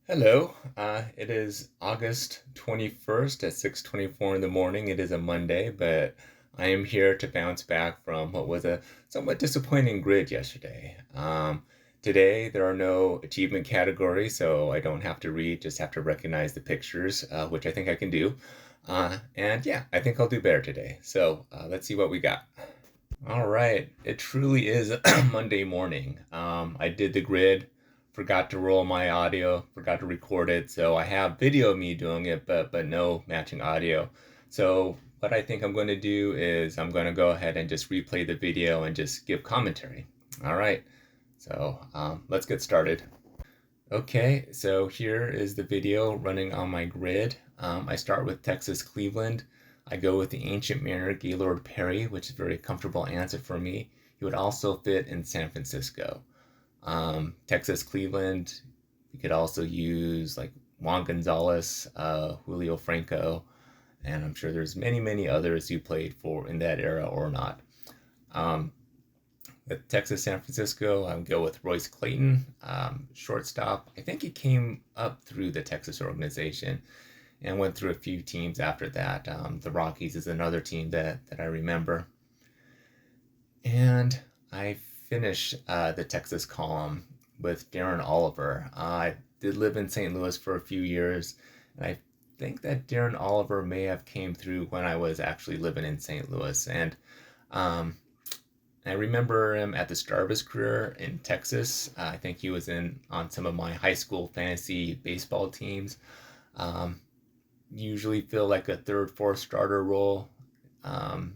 Hello. It is August 21st at 6:24 in the morning. It is a Monday, but I am here to bounce back from what was a somewhat disappointing grid yesterday. Today, there are no achievement categories, so I don't have to read, just have to recognize the pictures, which I think I can do. And yeah, I think I'll do better today. So let's see what we got. All right. It truly is Monday morning. I did the grid, forgot to roll my audio, forgot to record it. So I have video of me doing it, but no matching audio. So what I think I'm going to do is I'm going to go ahead and just replay the video and just give commentary. All right. So let's get started. Okay, so here is the video running on my grid. I start with Texas Cleveland. I go with the Ancient Mariner Gaylord Perry, which is a very comfortable answer for me. He would also fit in San Francisco. Texas Cleveland, you could also use like Juan Gonzalez, Julio Franco, and I'm sure there's many others who played for in that era or not. Um, with Texas San Francisco, I would go with Royce Clayton, shortstop. I think he came up through the Texas organization and went through a few teams after that. The Rockies is another team that I remember. And I finished the Texas column with Darren Oliver. I did live in St. Louis for a few years, and I think that Darren Oliver may have came through when I was actually living in St. Louis. And um, I remember him at the start of his career in Texas. I think he was in on some of my high school fantasy baseball teams. Um, Usually feel like a third, fourth starter role. Um,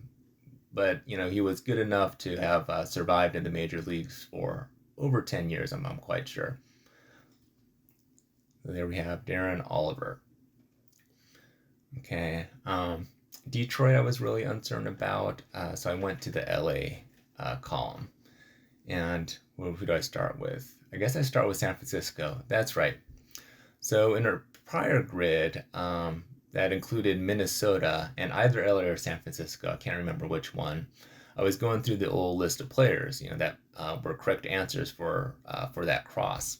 but he was good enough to have survived in the major leagues for over 10 years. I'm quite sure. So there we have Darren Oliver. Okay. Detroit, I was really uncertain about, so I went to the LA column. And who do I start with? I guess I start with San Francisco. That's right. So in our prior grid, that included Minnesota and either LA or San Francisco. I can't remember which one. I was going through the old list of players, that were correct answers for that cross.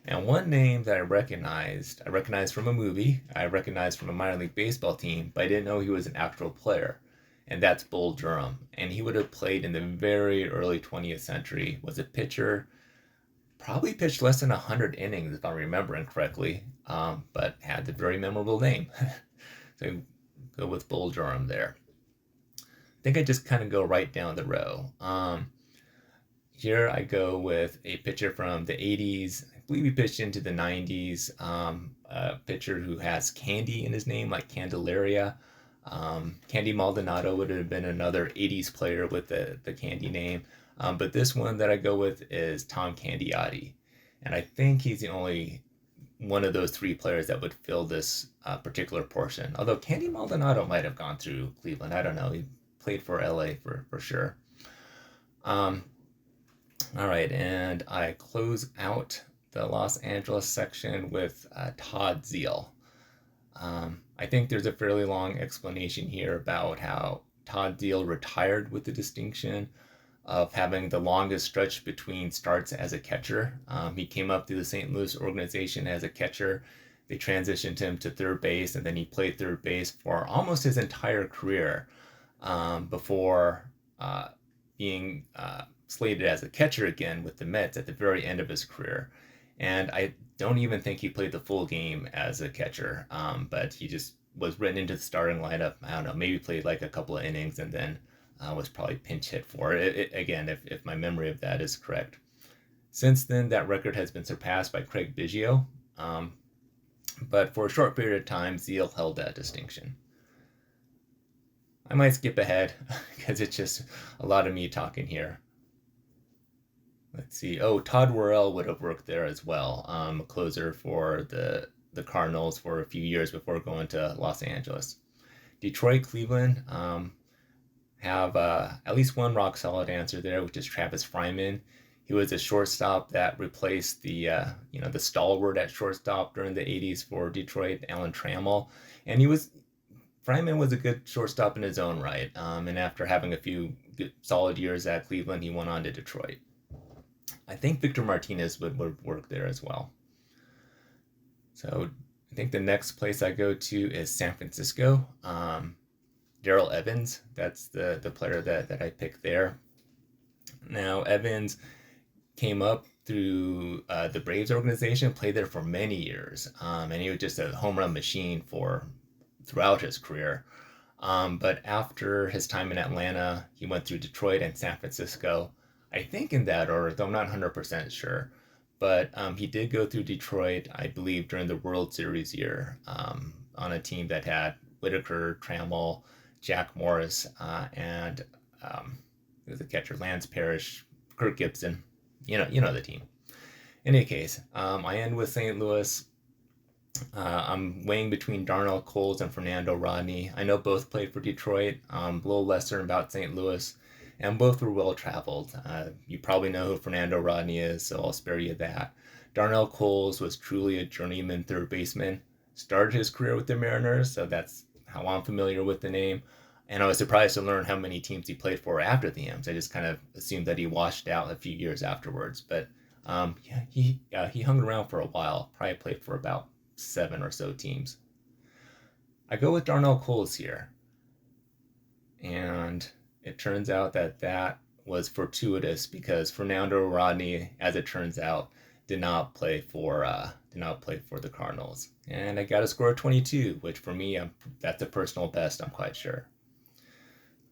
And one name that I recognized from a movie, I recognized from a minor league baseball team, but I didn't know he was an actual player. And that's Bull Durham. And he would have played in the very early 20th century, was a pitcher, probably pitched less than 100 innings, if I'm remembering correctly, but had the very memorable name. So go with Bull Durham there. I think I just kind of go right down the row. Here I go with a pitcher from the 80s. I believe he pitched into the 90s. A pitcher who has candy in his name, like Candelaria. Candy Maldonado would have been another 80s player with the candy name. But this one that I go with is Tom Candiotti. And I think he's the only one of those three players that would fill this particular portion. Although Candy Maldonado might have gone through Cleveland. I don't know. He played for LA for sure. Um, all right, and I close out the Los Angeles section with Todd Zeal. I think there's a fairly long explanation here about how Todd Zeal retired with the distinction of having the longest stretch between starts as a catcher. He came up through the St. Louis organization as a catcher. They transitioned him to third base, and then he played third base for almost his entire career before being slated as a catcher again with the Mets at the very end of his career. And I don't even think he played the full game as a catcher, but he just was written into the starting lineup. I don't know, maybe played like a couple of innings and then was probably pinch hit for it. Again, if my memory of that is correct. Since then, that record has been surpassed by Craig Biggio, but for a short period of time, Zeal held that distinction. I might skip ahead because it's just a lot of me talking here. Let's see. Oh, Todd Worrell would have worked there as well, a closer for the Cardinals for a few years before going to Los Angeles. Detroit, Cleveland have at least one rock solid answer there, which is Travis Fryman. He was a shortstop that replaced the stalwart at shortstop during the 80s for Detroit, Alan Trammell, and Fryman was a good shortstop in his own right. And after having a few good, solid years at Cleveland, he went on to Detroit. I think Victor Martinez would work there as well. So I think the next place I go to is San Francisco. Darrell Evans, that's the player that I picked there. Now Evans came up through the Braves organization, played there for many years, and he was just a home run machine for throughout his career. But after his time in Atlanta, he went through Detroit and San Francisco. I think in that order, though I'm not 100% sure. But he did go through Detroit, I believe, during the World Series year on a team that had Whitaker, Trammell, Jack Morris, and the catcher Lance Parrish, Kirk Gibson. You know the team. In any case, I end with St. Louis. I'm weighing between Darnell Coles and Fernando Rodney. I know both played for Detroit, a little less certain about St. Louis, and both were well traveled. You probably know who Fernando Rodney is, so I'll spare you that. Darnell Coles was truly a journeyman third baseman. Started his career with the Mariners, so that's how I'm familiar with the name. And I was surprised to learn how many teams he played for after the M's. I just kind of assumed that he washed out a few years afterwards, but yeah, he hung around for a while. Probably played for about 7 or so teams. I go with Darnell Coles here, and it turns out that was fortuitous because Fernando Rodney, as it turns out, did not play for the Cardinals, and I got a score of 22, which for me, that's a personal best. I'm quite sure.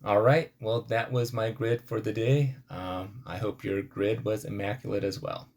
All right, well, that was my grid for the day. I hope your grid was immaculate as well.